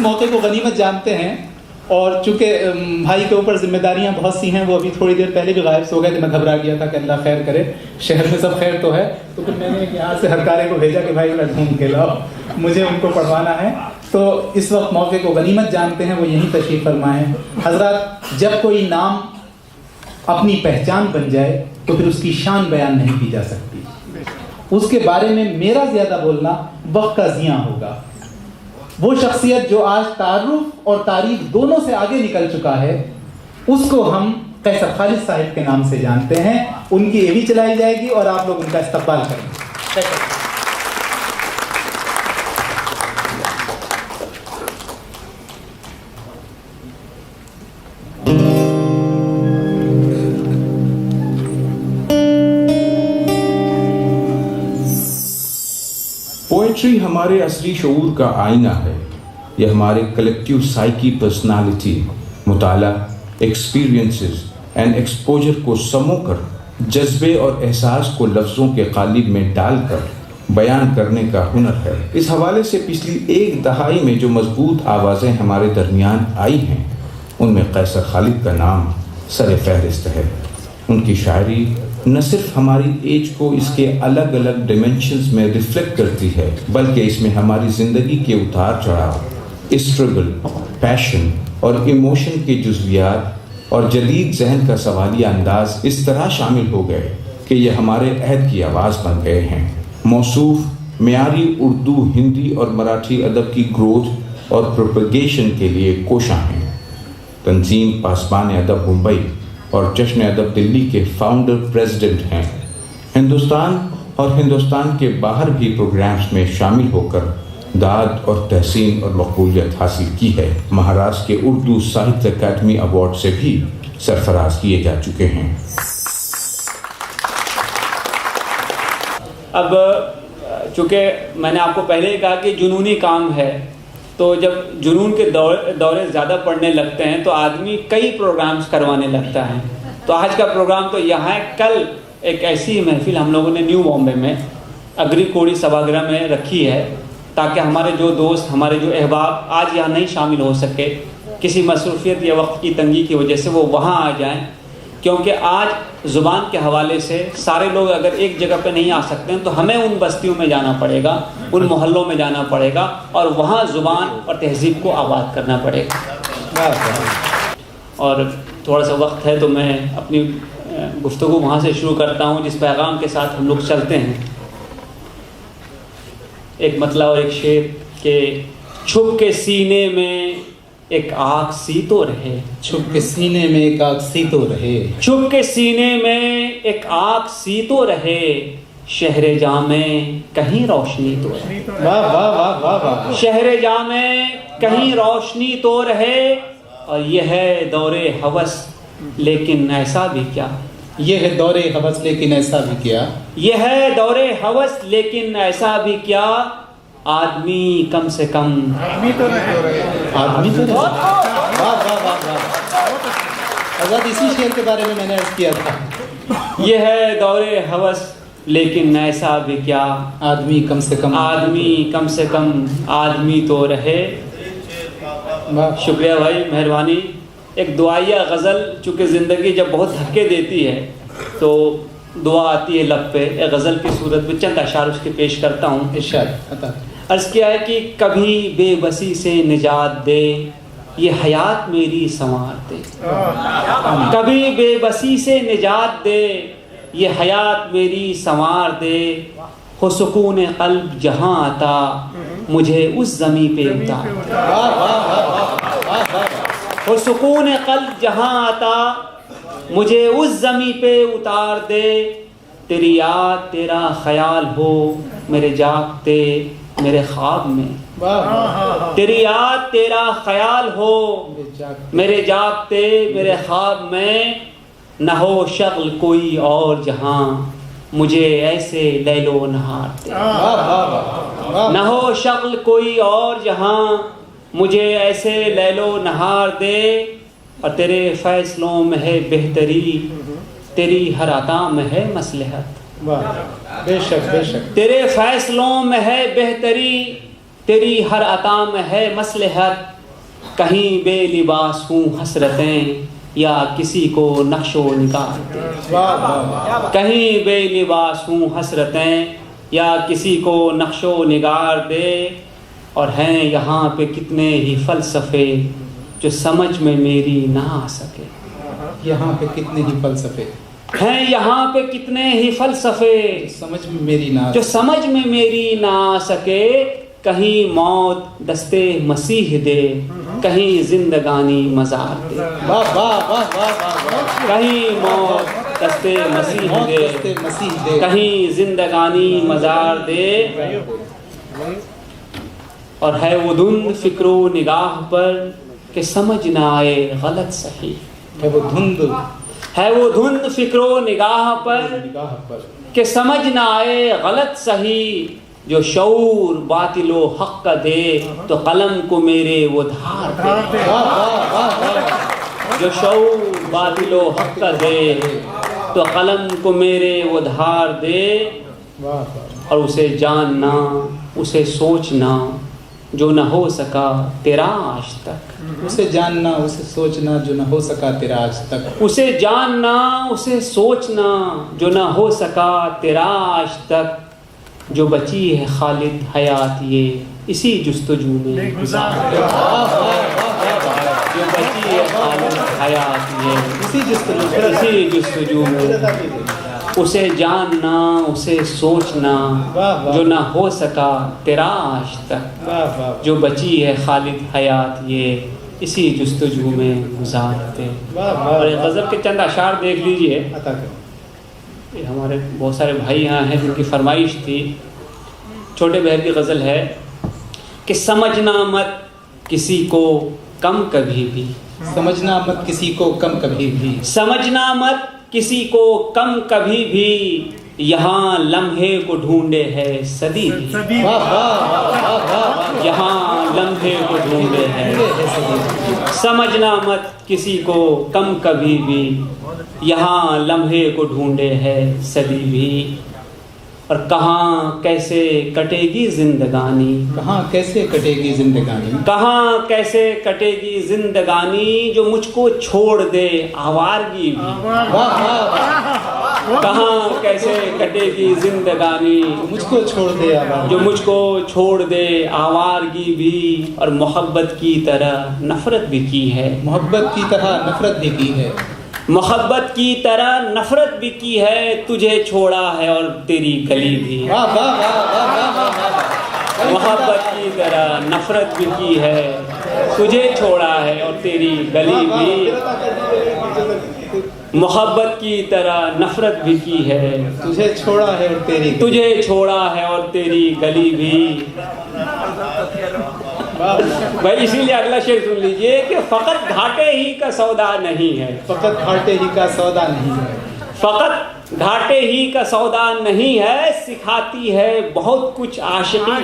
موقع کو غنیمت جانتے ہیں، اور چونکہ بھائی کے اوپر ذمہ داریاں بہت سی ہیں، وہ ابھی تھوڑی دیر پہلے بھی غائب ہو گئے تھے، میں گھبرا گیا تھا کہ اللہ خیر کرے، شہر میں سب خیر تو ہے، تو پھر میں نے یہاں سے ہر کارے کو بھیجا کہ بھائی میں ڈھونڈ کے لاؤ، مجھے ان کو پڑھوانا ہے۔ تو اس وقت موقع کو غنیمت جانتے ہیں، وہ یہیں تشریف فرمائے ہیں۔ حضرات، جب کوئی نام اپنی پہچان بن جائے تو پھر اس کی شان بیان نہیں کی جا سکتی، اس کے بارے میں میرا زیادہ بولنا وقت کا ضیاع ہوگا۔ وہ شخصیت جو آج تعارف اور تعریف دونوں سے آگے نکل چکا ہے، اس کو ہم قیصر خالد صاحب کے نام سے جانتے ہیں۔ ان کی ایوی چلائی جائے گی اور آپ لوگ ان کا استقبال کریں گے۔ پوئٹری ہمارے عصری شعور کا آئینہ ہے، یہ ہمارے کلیکٹیو سائیکی پرسنالٹی، مطالعہ، ایکسپیرینسز اینڈ ایکسپوجر کو سمو کر جذبے اور احساس کو لفظوں کے قالب میں ڈال کر بیان کرنے کا ہنر ہے۔ اس حوالے سے پچھلی ایک دہائی میں جو مضبوط آوازیں ہمارے درمیان آئی ہیں، ان میں قیصر خالد کا نام سر فہرست ہے۔ ان کی شاعری نہ صرف ہماری ایج کو اس کے الگ الگ ڈیمنشنز میں ریفلیکٹ کرتی ہے، بلکہ اس میں ہماری زندگی کے اتار چڑھاؤ، اسٹرگل، پیشن اور ایموشن کے جزویات اور جدید ذہن کا سوالیہ انداز اس طرح شامل ہو گئے کہ یہ ہمارے عہد کی آواز بن گئے ہیں۔ موصوف معیاری اردو، ہندی اور مراٹھی ادب کی گروتھ اور پروپیگیشن کے لیے کوشاں ہیں۔ تنظیم پاسبان ادب ممبئی اور جشن ادب دلی کے فاؤنڈر پریزیڈنٹ ہیں۔ ہندوستان اور ہندوستان کے باہر بھی پروگرامز میں شامل ہو کر داد اور تحسین اور مقبولیت حاصل کی ہے۔ مہاراشٹر کے اردو ساہتیہ اکیڈمی ایوارڈ سے بھی سرفراز کیے جا چکے ہیں۔ اب چونکہ میں نے آپ کو پہلے ہی کہا کہ جنونی کام ہے، تو جب جنون کے دورے زیادہ پڑنے لگتے ہیں تو آدمی کئی پروگرامز کروانے لگتا ہے۔ تو آج کا پروگرام تو یہاں ہے، کل ایک ایسی محفل ہم لوگوں نے نیو بامبے میں اگری کوڑی سبھاگرہ میں رکھی ہے، تاکہ ہمارے جو دوست، ہمارے جو احباب آج یہاں نہیں شامل ہو سکے کسی مصروفیت یا وقت کی تنگی کی وجہ سے، وہ وہاں آ جائیں، کیونکہ آج زبان کے حوالے سے سارے لوگ اگر ایک جگہ پہ نہیں آ سکتے ہیں تو ہمیں ان بستیوں میں جانا پڑے گا، ان محلوں میں جانا پڑے گا، اور وہاں زبان اور تہذیب کو آباد کرنا پڑے گا۔ اور تھوڑا سا وقت ہے تو میں اپنی گفتگو وہاں سے شروع کرتا ہوں جس پیغام کے ساتھ ہم لوگ چلتے ہیں۔ ایک مطلع اور ایک شعر کہ چھپ کے سینے میں ایک آگ سی تو رہے، چھپ کے سینے میں ایک آگ سی تو رہے، چھپ کے سینے میں ایک آگ سی تو رہے، شہر جاں میں کہیں روشنی تو رہے۔ واہ واہ واہ واہ واہ۔ شہر جاں میں کہیں روشنی تو رہے، اور یہ ہے دور ہوس لیکن ایسا بھی کیا، یہ ہے دور ہوس لیکن ایسا بھی کیا، یہ ہے دور ہوس لیکن ایسا بھی کیا، آدمی کم سے کم آدمی تو رہے۔ واہ واہ واہ واہ۔ حضرت اسی شعر کے بارے میں میں نے عرض کیا تھا، یہ ہے دور ہوس لیکن ایسا بھی کیا، آدمی کم سے کم، آدمی کم سے کم آدمی تو رہے۔ شکریہ بھائی، مہربانی۔ ایک دعائیہ غزل، چونکہ زندگی جب بہت دھکے دیتی ہے تو دعا آتی ہے لب پہ، ایک غزل کی صورت میں چند اشعار اس کے پیش کرتا ہوں۔ ارشاد عطا۔ عرض کیا ہے کہ کبھی بے بسی سے نجات دے، یہ حیات میری سنوار دے، کبھی بے بسی سے نجات دے، یہ حیات میری سنوار دے، ہو سکون قلب جہاں آتا، مجھے اس زمین پہ اتار، ہو سکون قلب جہاں آتا، مجھے اس زمین پہ اتار دے، تیری یاد تیرا خیال ہو میرے جاگتے میرے خواب میں، تیری یاد تیرا خیال ہو میرے جاگتے میرے خواب میں، نہ ہو شغل کوئی اور جہاں، مجھے ایسے لیل و نہار دے، نہ ہو شغل کوئی اور جہاں، مجھے ایسے لیل و نہار دے، اور تیرے فیصلوں میں ہے بہتری، تیری ہر عطا میں ہے مصلحت، بے شک بے شک، تیرے فیصلوں میں ہے بہتری، تیری ہر عطا میں ہے مصلحت، کہیں بے لباس ہوں حسرتیں یا کسی کو نقش و نگار دے. کہیں بے لباس ہوں حسرتیں یا کسی کو نقش و نگار دے. اور ہیں یہاں پہ کتنے ہی فلسفے جو سمجھ میں میری نہ آ سکے. یہاں پہ کتنے ہی فلسفے ہیں یہاں پہ کتنے ہی فلسفے سمجھ میں میری نہ جو سمجھ میں میری نہ آ سکے. کہیں موت دستے مسیح دے کہیں زندگانی مزار دے. واہ واہ واہ واہ واہ. کہیں موت دستے مسیح دے مسیح دے کہیں زندگانی مزار دے. اور ہے وہ دھند فکر و نگاہ پر کہ سمجھ نہ آئے غلط صحیح. ہے وہ دھند ہے وہ دھند فکر و نگاہ پر نگاہ پر کہ سمجھ نہ آئے غلط صحیح. جو شعور باطل و حق کا دے تو قلم کو میرے وہ دھار دے. واہ واہ واہ واہ. جو شعور باطل و حق کا دے تو قلم کو میرے وہ دھار دے. واہ واہ. اور اسے جاننا اسے سوچنا جو نہ ہو سکا تیرا آج تک. اسے جاننا اسے سوچنا جو نہ ہو سکا تیرا آج تک. اسے جاننا اسے سوچنا جو نہ ہو سکا تیرا آج تک. جو بچی ہے خالد حیات یہ اسی جستجو میں گزار دے. جو بچی ہے خالد حیات یہ اسی جستجو میں اسے جاننا اسے سوچنا جو نہ ہو سکا تیرا آج تک. جو بچی ہے خالد حیات یہ اسی جستجو میں گزارتے. اور غضب کے چند اشعار دیکھ لیجئے. ہمارے بہت سارے بھائی یہاں ہیں جن کی فرمائش تھی. چھوٹے بہر کی غزل ہے کہ سمجھنا مت کسی کو کم کبھی بھی. سمجھنا مت کسی کو کم کبھی بھی. سمجھنا مت کسی کو کم کبھی بھی. یہاں لمحے کو ڈھونڈے ہے صدی بھی. یہاں لمحے کو ڈھونڈے ہے. سمجھنا مت کسی کو کم کبھی بھی. یہاں لمحے کو ڈھونڈے ہے صدی بھی. اور کہاں کیسے کٹے گی زندگانی. کہاں کیسے کٹے گی زندگانی. کہاں کیسے کٹے گی زندگانی جو مجھ کو چھوڑ دے آوارگی بھی. کہاں کیسے کٹے گی زندگانی مجھ کو چھوڑ دے جو مجھ کو چھوڑ دے آوارگی بھی. اور محبت کی طرح نفرت بھی کی ہے. محبت کی طرح نفرت بھی کی ہے. محبت کی طرح نفرت بھی کی ہے. تجھے چھوڑا ہے اور تیری گلی بھی. محبت کی طرح نفرت بھی کی ہے. تجھے چھوڑا ہے اور تیری گلی بھی. محبت کی طرح نفرت بھی کی ہے. تجھے چھوڑا ہے اور تیری تجھے چھوڑا ہے اور تیری گلی بھی. بھائی اسی لیے اگلا شعر سن لیجئے کہ فقط گھاٹے ہی کا سودا نہیں ہے. فقط گھاٹے ہی کا سودا نہیں ہے. فقط گھاٹے ہی کا سودا نہیں ہے. سکھاتی ہے بہت کچھ عاشقی.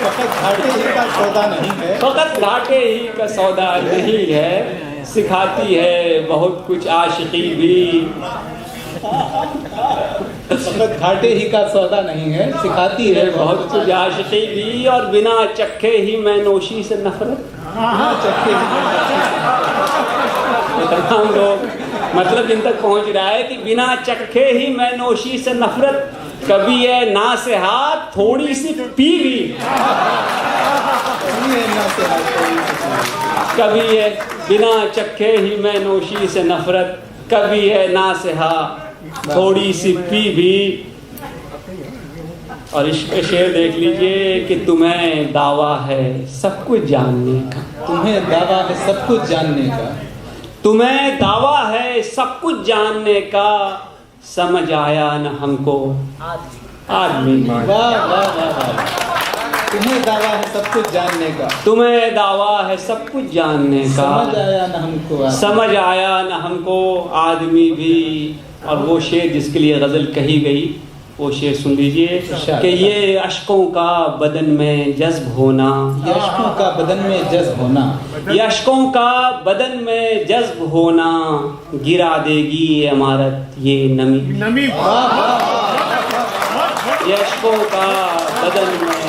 فقط گھاٹے ہی کا سودا نہیں ہے. فقط گھاٹے ہی کا سودا نہیں ہے. سکھاتی ہے بہت کچھ عاشقی بھی. فقط گھاٹے ہی کا سودا نہیں ہے. سکھاتی ہے بہت کچھ عاشقی بھی. اور بنا چکھے ہی میں نوشی سے نفرت. تمام لوگ مطلب جن تک پہنچ رہا ہے کہ بنا چکھے ہی میں نوشی سے نفرت. کبھی ہے ناصحات تھوڑی سی پی بھی. کبھی ہے بنا چکھے ہی میں نوشی سے نفرت. کبھی ہے ناصحات تھوڑی سی پی بھی. اور عشق شعر دیکھ لیجئے کہ تمہیں دعویٰ ہے سب کچھ جاننے کا. تمہیں دعویٰ ہے سب کچھ جاننے کا. تمہیں دعویٰ ہے سب کچھ جاننے کا. سمجھ آیا نہ ہم کو آدمی. واہ واہ واہ. تمہیں دعویٰ ہے سب کچھ جاننے کا. تمہیں دعویٰ ہے سب کچھ جاننے کا. سمجھ آیا نہ ہم کو سمجھ آیا نہ ہم کو آدمی بھی. اور وہ شعر جس کے لیے غزل کہی گئی وہ شعر سن لیجئے کہ یہ اشکوں کا بدن میں جذب ہونا. یہ اشکوں کا بدن میں جذب ہونا. یہ اشکوں کا بدن میں جذب ہونا. گرا دے گی عمارت یہ نمی. یہ عشقوں کا بدن میں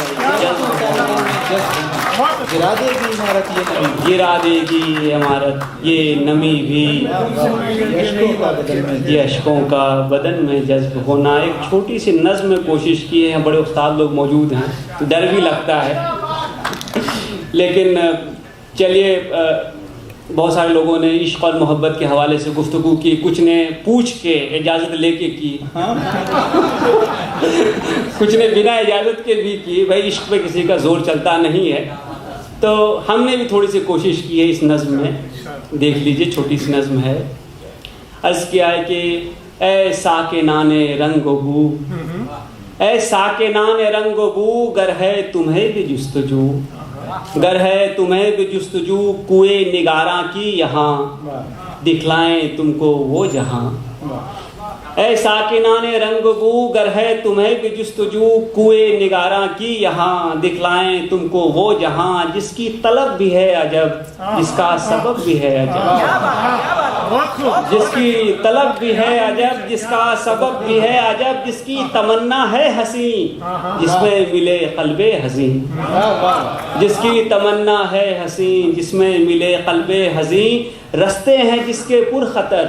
گرا دے گی عمارت یہ نمی، گرا دے گی عمارت یہ نمی بھی، عشقوں کا بدن میں یہ عشقوں کا بدن میں جذب ہونا۔ ایک چھوٹی سی نظم میں کوشش کی ہے، بڑے استاد لوگ موجود ہیں تو ڈر بھی لگتا ہے، لیکن چلیے بہت سارے لوگوں نے عشق اور محبت کے حوالے سے گفتگو کی، کچھ نے پوچھ کے اجازت لے کے کی، کچھ نے بنا اجازت کے بھی کی، بھائی عشق پہ کسی کا زور چلتا نہیں ہے۔ تو ہم نے بھی تھوڑی سی کوشش کی ہے اس نظم میں، دیکھ لیجئے، چھوٹی سی نظم ہے۔ عرض کیا ہے کہ اے ساکنان رنگ و بو، اے ساکنان رنگ و بو، گر ہے تمہیں بھی جستجو، گر ہے تمہیں بھی جستجو، کوئے نگاراں کی یہاں دکھلائیں تم کو وہ جہاں۔ اے ساکنان رنگ بو، گر ہے تمہیں بھی جستجو، کوئے نگاراں کی یہاں دکھلائیں تم کو وہ جہاں، جس کی طلب بھی ہے عجب، جس کا سبب بھی ہے عجب، جس کی طلب بھی ہے عجب، جس کا سبب بھی ہے عجب، جس کی تمنا ہے حسین، جس میں ملے قلب حزین، جس کی تمنا ہے حسین، جس میں ملے قلب حزین۔ رستے ہیں جس کے پر خطر،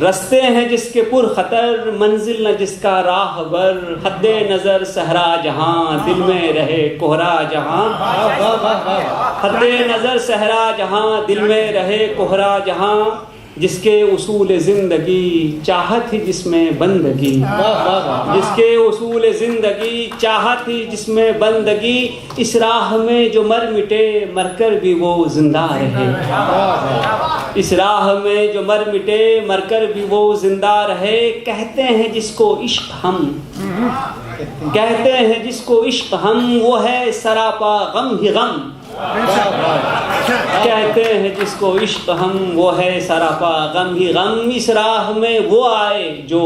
رستے ہیں جس کے پر خطر، منزل نہ جس کا راہ بر، حد نظر صحرا جہاں، دل میں رہے کوہرا جہاں، حد نظر صحرا جہاں، دل میں رہے کوہرا جہاں، جس کے اصول زندگی چاہت ہی جس میں بندگی، جس کے اصول زندگی چاہت ہی جس میں بندگی، اس راہ میں جو مر مٹے مر کر بھی وہ زندہ رہے، اس راہ میں جو مر مٹے مر کر بھی وہ زندہ رہے۔ کہتے ہیں جس کو عشق ہم، کہتے ہیں جس کو عشق ہم، وہ ہے سراپا غم ہی غم، کہتے ہیں جس کو عشق ہم، وہ ہے سراپا غم ہی غم۔ اس راہ میں وہ آئے جو،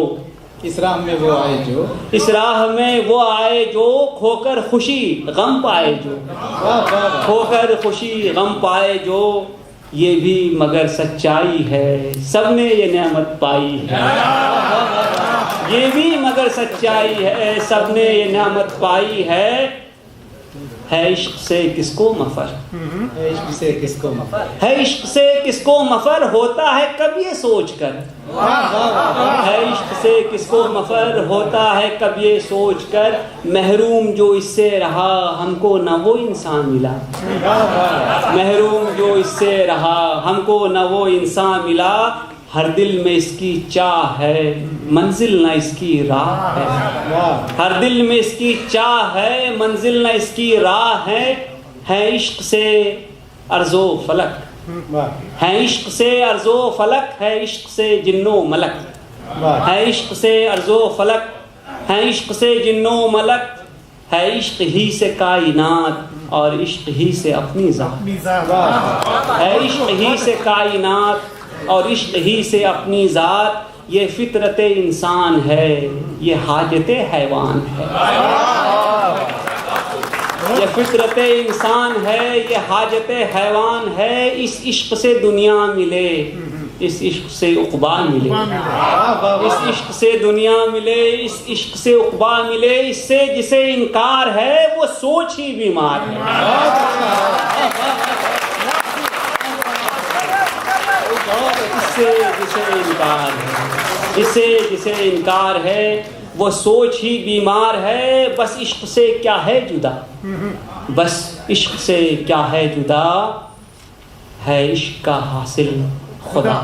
اس راہ میں وہ آئے جو، اس راہ میں وہ آئے جو، کھو کر خوشی غم پائے جو، کھو کر خوشی غم پائے جو، یہ بھی مگر سچائی ہے سب نے یہ نعمت پائی ہے، یہ بھی مگر سچائی ہے سب نے یہ نعمت پائی ہے۔ ہے عشق سے کس کو مفر، ہے عشق سے کس کو مفر، ہے عشق سے کس کو مفر، ہوتا ہے کب یہ سوچ کر، ہے عشق سے کس کو مفر، ہوتا ہے کب یہ سوچ کر، محروم جو اس سے رہا ہم کو نہ وہ انسان ملا، محروم جو اس سے رہا ہم کو نہ وہ انسان ملا، ہر دل میں اس کی چاہ ہے منزل نہ اس کی راہ ہے، ہر دل میں اس کی چاہ ہے منزل نہ اس کی راہ ہے۔ ہے عشق سے ارض و فلک، ہے عشق سے ارض و فلک، ہے عشق سے جن و ملک، ہے عشق سے ارض و فلک، ہے عشق سے جن و ملک، ہے عشق ہی سے کائنات اور عشق ہی سے اپنی ذات، ہے عشق ہی سے کائنات اور عشق ہی سے اپنی ذات، یہ فطرت انسان ہے یہ حاجت حیوان ہے، یہ فطرت انسان ہے یہ حاجت حیوان ہے۔ اس عشق سے دنیا ملے، اس عشق سے عقبا ملے، اس عشق سے دنیا ملے، اس عشق سے عقبا ملے، اس سے جسے انکار ہے وہ سوچ ہی بیمار ہے، جسے انکار ہے وہ سوچ ہی بیمار ہے۔ بس عشق سے کیا ہے جدا، بس عشق سے کیا ہے جدا، ہے عشق کا حاصل خدا۔